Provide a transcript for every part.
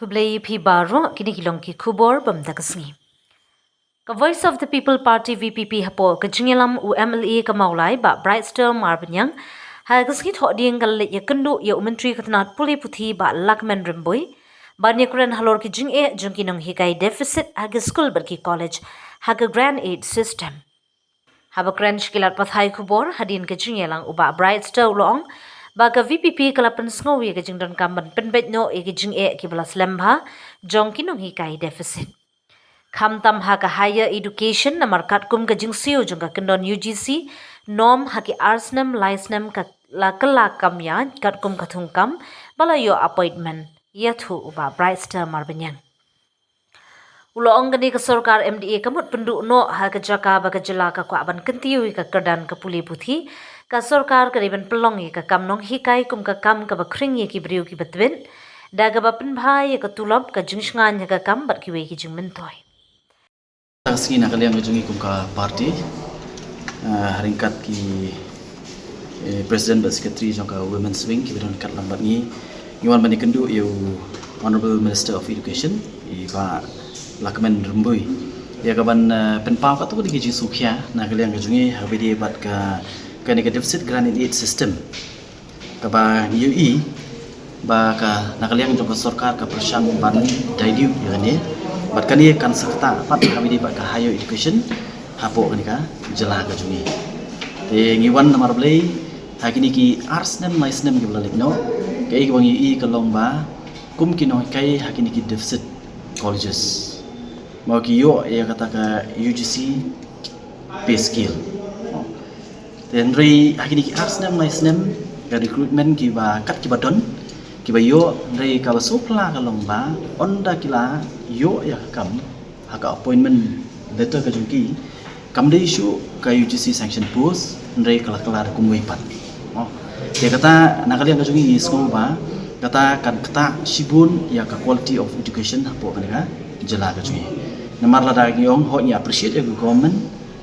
Kublai P. Baro, Kinikilongki Kubor, Bamdakasngi. Ka Voice of the People Party VPP Hapo, Kajingilam UMLE Kamaulai, ba Brightstar Marbanyang, Hagaskit Hoding Galit Yakundu, Yo Mentri Katanat Puli Puthi, ba Lakman Rimboy, Banyakuran Halor Kijing Junkinong Hikai Deficit, Haga School Berki College, Haga Grand Aid System. Habakran Shkilat Pathai Kubor, Hadin Kajingilang Uba Brightstar Long, Baga VPP kalapan sngowi kajing don kamban penbet no kajing kibalas lembha jong kinong hikai deficit. Kamtam haka higher education na markat kum kajing siyo jong kendon UGC nom haki arsnem licenem kelakam ya kat kum katungkam balayo appointment yathu uba Brightstar Marbanyang. Uloong gani ka sorkar MDA kamut penduk no haka jaka baga jelaka ko aban kentiyu ka kerdan ka Puli Puthi ka sorkar kariban pelong ka kamnong hikai kum ka kam ka bakring ki briu ki betwin daga bapen bhai ka tulop ka jungsngan ka kam bat ki we ki jing mentoy. Aski nak kalian kejungi kum ka parti haringkat ki president dan secretary jong ka women's wing ki bidon kat lambat ni yuan bani kendu you honorable minister of education Pak Lakman Rimboy ya kaban penpau kat tu di ki sukhya nak kalian kejungi habidi bat ka negative deficit grand aid system kaba UE ba ka nak kalian jong ka sarkar ka persang ban daidiu ya ni bat kani kan sakta pat habidi bat ka higher education hapo kani ka jelah ka jungi te ngiwan namar blai hakini ki arts nem nice nem ki blalik no kai ki wangi ka lomba kum ki no kai hakini ki deficit colleges mau ki yo ya kata ka UGC pay scale then rei hakini ki arts nem nice nem ka recruitment ki ba kat ki badon ki ba yo rei ka supla ka lomba onda kila yo ya kam haka appointment letter ka jungki kam de issue ka UGC sanction post rei kala kala kumui pat dia kata nak kalian ka jungi school ba kata kan kata sibun ya ka quality of education hapo kan ka jela ka jungi namar la da yong ho nya appreciate ya government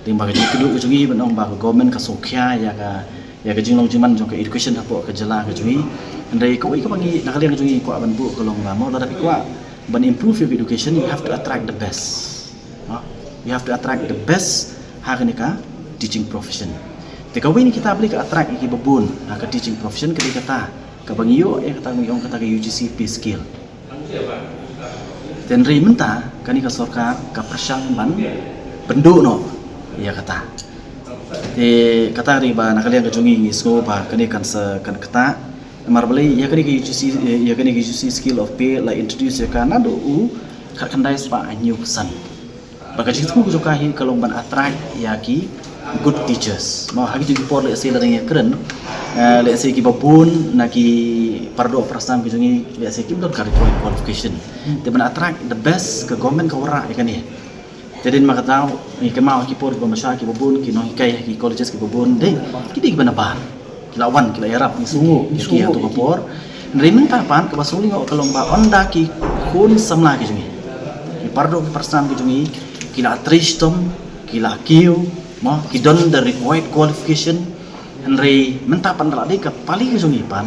ting ba ka jungi jungi banong ba government ka sokhya ya ka jinglong jiman jong ka education hapo ka jela ka jungi ndai ko ka bangi nak kalian ka jungi ko ban bu ka long ba mo la da ko ban improve your education you have to attract the best you have to attract the best ka teaching profession teka wini kita beli ka attract ki babun ka teaching profession ka kata ka bangiyo kata ngiyong kata ka UGC pay scale dan ri menta kani ka sarkar ka persang ban penduk no ya kata te kata ri ba nakalian ka jungi ngisgo ba kani kan kata mar beli ya kani ka UGC skill of pay la introduce ka na do ka kandai spa new pesan baka jitu ko ka hi kalong ban attract ya ki good teachers mau hagi tu por le se la yang keren le se ki babun na ki pardo prasam ki jungi le se ki don qualification te ban attract the best ke government ka ora ikan ni jadi maka tahu ni ke mau ki por masya ki babun ki no kai ki colleges ki babun dei ki dik bana bar ki lawan ki yarap ni sungu ki ya tu por nrimen tapan ke basuli ngo kalomba onda ki kun samla ki jungi ki pardo prasam ki jungi ki la tristom ki la kiu mo kidon the required qualification henry mentapan rade ka paling sungipan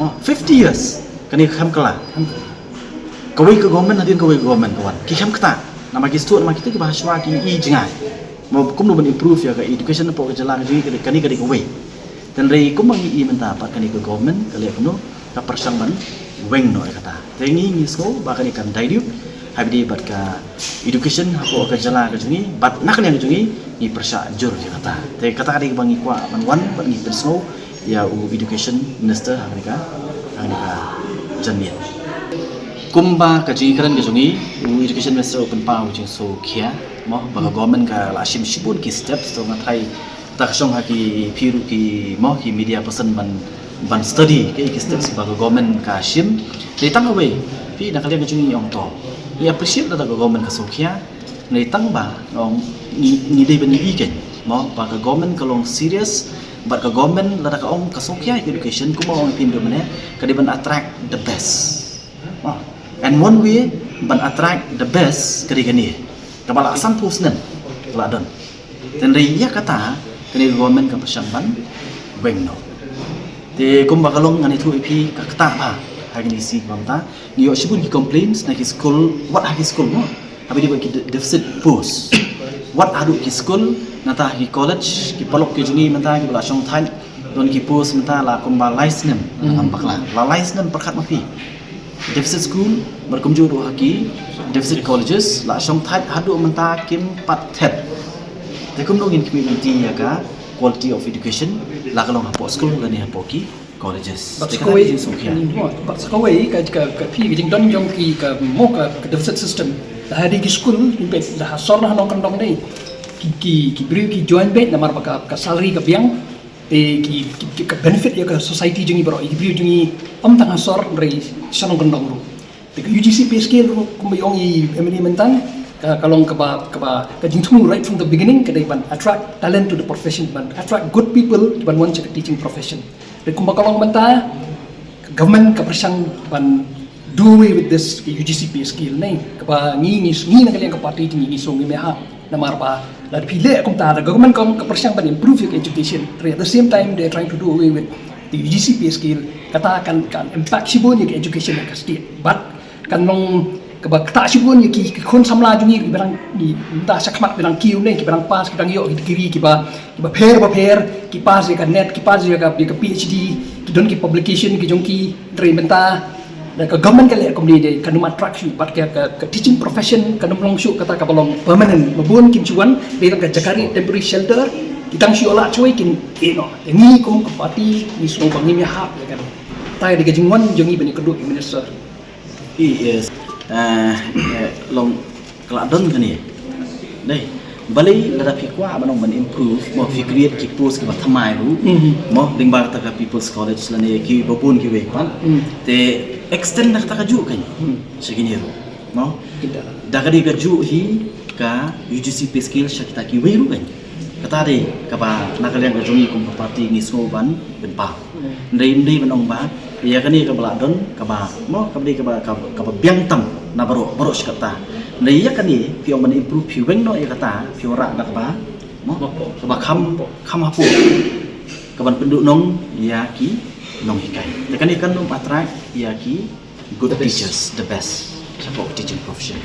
50 years kani kham kala kawai ke government hadin kawai government kawan ki kham kata nama ki stu nama kita ki bahaswa ki i jingai mo kum no improve ya ka education po ka jalan ji kani kawai dan rei kum mangi i mentapan kani ke government kali kuno ka persangban weng no kata tengi ngisko ba kani kan daidu habidi bat ka education hapo ka jala ka jungi bat nak yang jungi ni persya jur kata te kata adik bangi kwa manwan bangi pensno ya education minister Amerika janmian kumba ka jungi karan ka jungi education minister open pau jing so kia mo ba government ka la sim sibun ki steps so matai ta song ha ki phiru ki mo ki media person ban study ki steps ba government ka sim le tang away pi nak kalian ka jungi ong to ya appreciate da government ka sokhya nei tang ba ong ni dei ben ni ken mo ba ka government ka long serious ba ka government la ka ong ka sokhya education ku mo ong pin do mane ka di ban attract the best and one way ban attract the best ka di gani ka bala asam pusnen la don dan ri ya kata kani government ka pasang ban weng no te kum ba ka long ngani thu ipi ka kata ba hagi si banta yo shibun ki complaints na ki school what hagi school mo abi di ki deficit post what adu ki school nata ki college ki palok ki jungi manta ki bala shong than don ki post manta la komba license nampak la license perkat mapi deficit school berkumju ru haki deficit colleges la shong than adu manta kim pat thet te kum nongin community ya ka quality of education la kalong hapo school la ni hapo ki colleges But sekolah ka pi jing don yong ki ka mo ka deficit system la hadi ki school ni bet la hasor na nong kandong nei ki beri ki join bet na mar ka salary ka biang ki benefit ya ka society jingi bro ki beri jingi tang hasor rei sanong kandong ru te UGC pay scale ru kum yong i emini mentan kalong ka jing tu right from the beginning ka ban attract talent to the profession ban attract good people ban want to teaching profession de kum kalong menta government ka persang ban do away with this UGC pay scale nei ka ngi na kalian ka party ni so ngi meha na marba la pile kum ta the government ka persang ban improve your education at the same time they are trying to do away with the UGC pay scale kata kan impact sibon your education ka state but kan long kaba kata sibon ki kon samla jungi barang ni ta sakmat barang kiu nei ki barang pas ki barang yo ki kiri ki ba pair ki pas ka net ki pas ka PhD ki don ki publication ki jong ki dre menta da ka government ka le komni de kanum attract you but ka teaching profession kanum long shu kata ka balong permanent mabun kim chuan be ka jakari temporary shelter kitang si ola choi kin no ni kom ka party ni so bangi mi hap ya kan tai de jingwan jongi bani kedua minister yes long keladon kan ni dei balai lada pikwa manong man improve mo fi create ki post ki bathamai ru mo dingba ta ka people's college lane ki bopun ki we pan te extend nak ta ka ju kan segini ru mo da ka di ka ju hi ka UGC pay scale syakita ki we ru kan kata de ka ba nakalian ka jongi kum party ni so ban ben pa ndai manong ba ya kan ni ka baladon ka ba mo ka di ka ba biang tam na baro sekata na iya kan ni pio man improve pio weng no ya kata pio ra dak ba mo ka ba kham hapu ka ban penduk nong ya ki nong hikai kan ni kan no attract ya ki good teachers the best support teaching profession